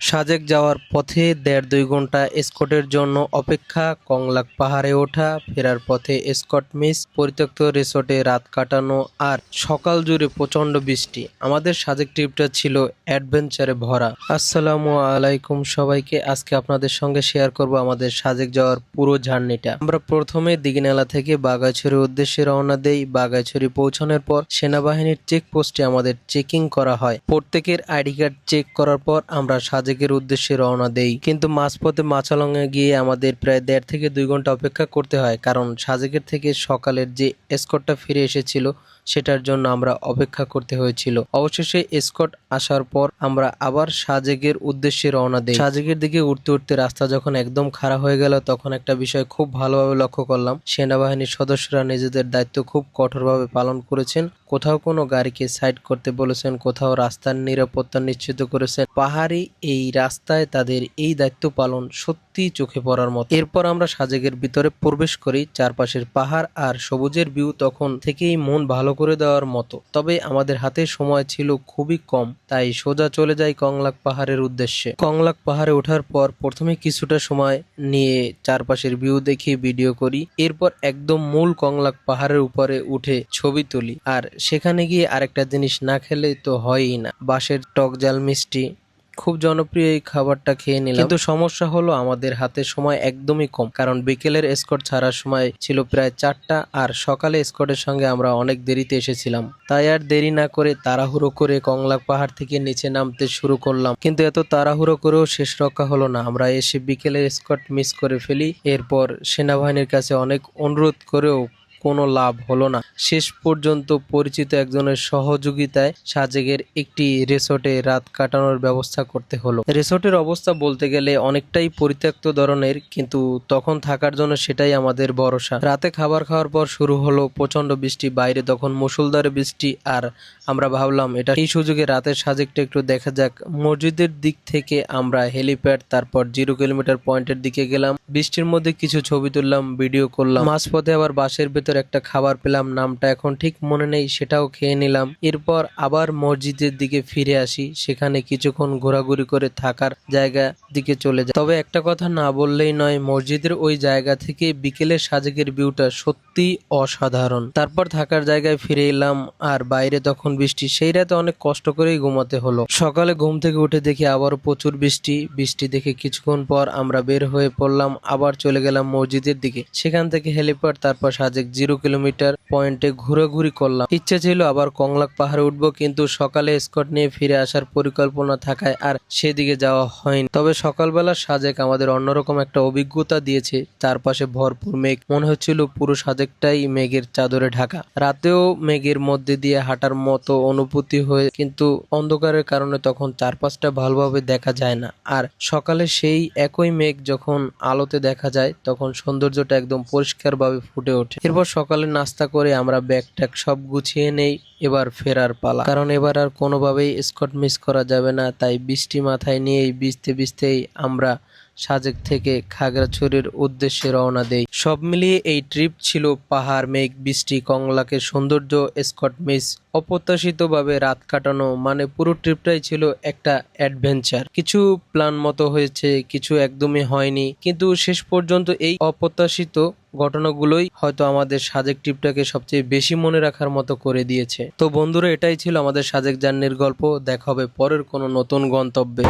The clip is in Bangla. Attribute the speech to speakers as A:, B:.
A: সাজেক যাওয়ার পথে ১.৫-২ ঘন্টা এসকর্টের জন্য অপেক্ষা, কংলাক পাহাড়ে ওঠা, ফেরার পথে এসকর্ট মিস, পরিত্যক্ত রিসোর্টে রাত কাটানো আর সকাল জুড়ে প্রচণ্ড বৃষ্টি। আমাদের সাজেক ট্রিপটা ছিল অ্যাডভেঞ্চারে ভরা। আসসালামু আলাইকুম সবাইকে। আজকে আপনাদের সঙ্গে শেয়ার করব আমাদের সাজেক যাওয়ার পুরো জার্নিটা। আমরা প্রথমে দিঘিনালা থেকে বাগাইছড়ির উদ্দেশ্যে রওনা দেই। বাগাইছড়ি পৌঁছানোর পর সেনাবাহিনীর চেকপোস্টে আমাদের চেকিং করা হয়। প্রত্যেকের আইডি কার্ড চেক করার পর আমরা সাজেকের উদ্দেশ্যে রওনা দেই, কিন্তু মাঝপথে মাচালংয়ে গিয়ে আমাদের প্রায় ১.৫-২ ঘন্টা অপেক্ষা করতে হয়, কারণ সাজেকের থেকে সকালের যে এসকর্টটা ফিরে এসেছিল সেটার জন্য আমরা অপেক্ষা করতে হয়েছিল। অবশেষে এসকর্ট আসার পর আমরা আবার সাজেকের উদ্দেশ্যে রওনা দেই। সাজেকের দিকে উঠতে উঠতে রাস্তা যখন একদম খারাপ হয়ে গেল, তখন একটা বিষয় খুব ভালোভাবে লক্ষ্য করলাম। সেনাবাহিনীর সদস্যরা নিজেদের দায়িত্ব খুব কঠোরভাবে পালন করেছেন। কোথাও কোনো গাড়িকে সাইড করতে বলেছেন, কোথাও রাস্তার নিরাপত্তা নিশ্চিত করেছেন। পাহাড়ি এই রাস্তায় তাদের এই দায়িত্ব পালন সত্যি চোখে পড়ার মতো। এরপর আমরা সাজেকের ভিতরে প্রবেশ করি। চারপাশের পাহাড় আর সবুজের ভিউ তখন থেকেই মন ভালো করে দেওয়ার মতো। তবে আমাদের হাতে সময় ছিল খুবই কম, তাই সোজা চলে যাই কংলাক পাহাড়ের উদ্দেশ্যে। কংলাক পাহাড়ে ওঠার পর প্রথমে কিছুটা সময় নিয়ে চারপাশের ভিউ দেখি, ভিডিও করি। এরপর একদম মূল কংলাক পাহাড়ের উপরে উঠে ছবি তুলি। আর সেখানে গিয়ে আরেকটা জিনিস না খেলে তো হয়ই না, বাঁশের টক ঝাল মিষ্টি। খুব জনপ্রিয় এই খাবারটা খেয়ে নিলাম, কিন্তু সমস্যা হলো আমাদের হাতে সময় একদমই কম, কারণ বিকেলের এসকর্ট ছাড়ার সময় ছিল প্রায় 4টা, আর সকালে এসকর্টের সঙ্গে আমরা অনেক দেরিতে এসেছিলাম। তাই আর দেরি না করে তাড়াহুড়ো করে কংলাক পাহাড় থেকে নিচে নামতে শুরু করলাম। কিন্তু এত তাড়াহুড়ো করেও শেষ রক্ষা হলো না, আমরা এসে বিকেলের এসকর্ট মিস করে ফেলি। এরপর সেনাবাহিনীর কাছে অনেক অনুরোধ করেও কোনো লাভ হলো না। শেষ পর্যন্ত পরিচিত একজনের সহযোগিতায় সাজেকের একটি রিসোর্টে রাত কাটানোর ব্যবস্থা করতে হলো। রিসোর্টের অবস্থা বলতে গেলে অনেকটাই পরিত্যক্ত ধরনের, কিন্তু তখন থাকার জন্য সেটাই আমাদের ভরসা। রাতে খাবার খাওয়ার পর শুরু হলো প্রচন্ড বৃষ্টি। বাইরে তখন মুষলধারে বৃষ্টি, আর আমরা ভাবলাম এটা এই সুযোগে রাতের সাজেকটা একটু দেখা যাক। মসজিদের দিক থেকে আমরা হেলিপ্যাড, তারপর 0 কিলোমিটার পয়েন্টের দিকে গেলাম। বৃষ্টির মধ্যে কিছু ছবি তুললাম, ভিডিও করলাম। মাঝপথে আবার বাসের ভেতর একটা খাবার পেলাম, নামটা এখন ঠিক মনে নেই, সেটাও খেয়ে নিলাম। এরপর আবার মসজিদের দিকে ফিরে আসি, সেখানে কিছুক্ষণ ঘোরাঘুরি করে থাকার জায়গা দিকে চলে যায়। তবে একটা কথা না বললেই নয়, মসজিদের ওই জায়গা থেকে বিকেলের সাজেকের ভিউটা সত্যি অসাধারণ। তারপর থাকার জায়গায় ফিরে এলাম, আর বাইরে তখন বৃষ্টি। সেই রাতে অনেক কষ্ট করেই ঘুমাতে হলো। সকালে ঘুম থেকে উঠে দেখি আবারও প্রচুর বৃষ্টি। বৃষ্টি দেখে কিছুক্ষণ পর আমরা বের হয়ে পড়লাম, আবার চলে গেলাম মসজিদের দিকে। সেখান থেকে হেলিপ্যাড, তারপর সাজেক 0 কিলোমিটার পয়েন্টে ঘোরাঘুরি করলাম। ইচ্ছে ছিল আবার কংলাক পাহাড়ে উঠবো, কিন্তু সকালে এসকর্ট নিয়ে ফিরে আসার পরিকল্পনা থাকায় আর সেদিকে যাওয়া হয়নি। তবে সকালবেলা সাজেক আমাদের অন্যরকম একটা অভিজ্ঞতা দিয়েছে। চারপাশে ভরপুর মেঘ, মনে হচ্ছিল পুরো সাজেকটাই মেঘের চাদরে ঢাকা। রাতেও মেঘের মধ্যে দিয়ে হাঁটার মতো অনুভূতি হয়ে, কিন্তু অন্ধকারের কারণে তখন চারপাশটা ভালোভাবে দেখা যায় না। আর সকালে সেই একই মেঘ যখন আলোতে দেখা যায়, তখন সৌন্দর্যটা একদম পরিষ্কারভাবে ফুটে ওঠে। এরপর সকালে নাস্তা করে আমরা ব্যাগ ট্যাগ সব গুছিয়ে নেই। এবার ফেরার পালা, কারণ এবার আর কোনোভাবেই এসকর্ট মিস করা যাবে না। তাই বৃষ্টি মাথায় নিয়েই ভিজতে ভিজতেই আমরা সাজেক থেকে খাগড়াছড়ির উদ্দেশ্যে রওনা দেই। সব মিলিয়ে এই ট্রিপ ছিল পাহাড়, মেঘ, বৃষ্টি, কংলাকের সৌন্দর্য, এসকর্ট মিস, অপ্রত্যাশিতভাবে রাত কাটানো, মানে পুরো ট্রিপটাই ছিল একটা অ্যাডভেঞ্চার। কিছু প্ল্যান মতো হয়েছে, কিছু একদমই হয়নি, কিন্তু শেষ পর্যন্ত এই অপ্রত্যাশিত ঘটনাগুলোই হয়তো আমাদের সাজেক ট্রিপটাকে সবচেয়ে বেশি মনে রাখার মতো করে দিয়েছে। তো বন্ধুরা, এটাই ছিল আমাদের সাজেক জার্নির গল্প। দেখা হবে পরের কোনো নতুন গন্তব্যে।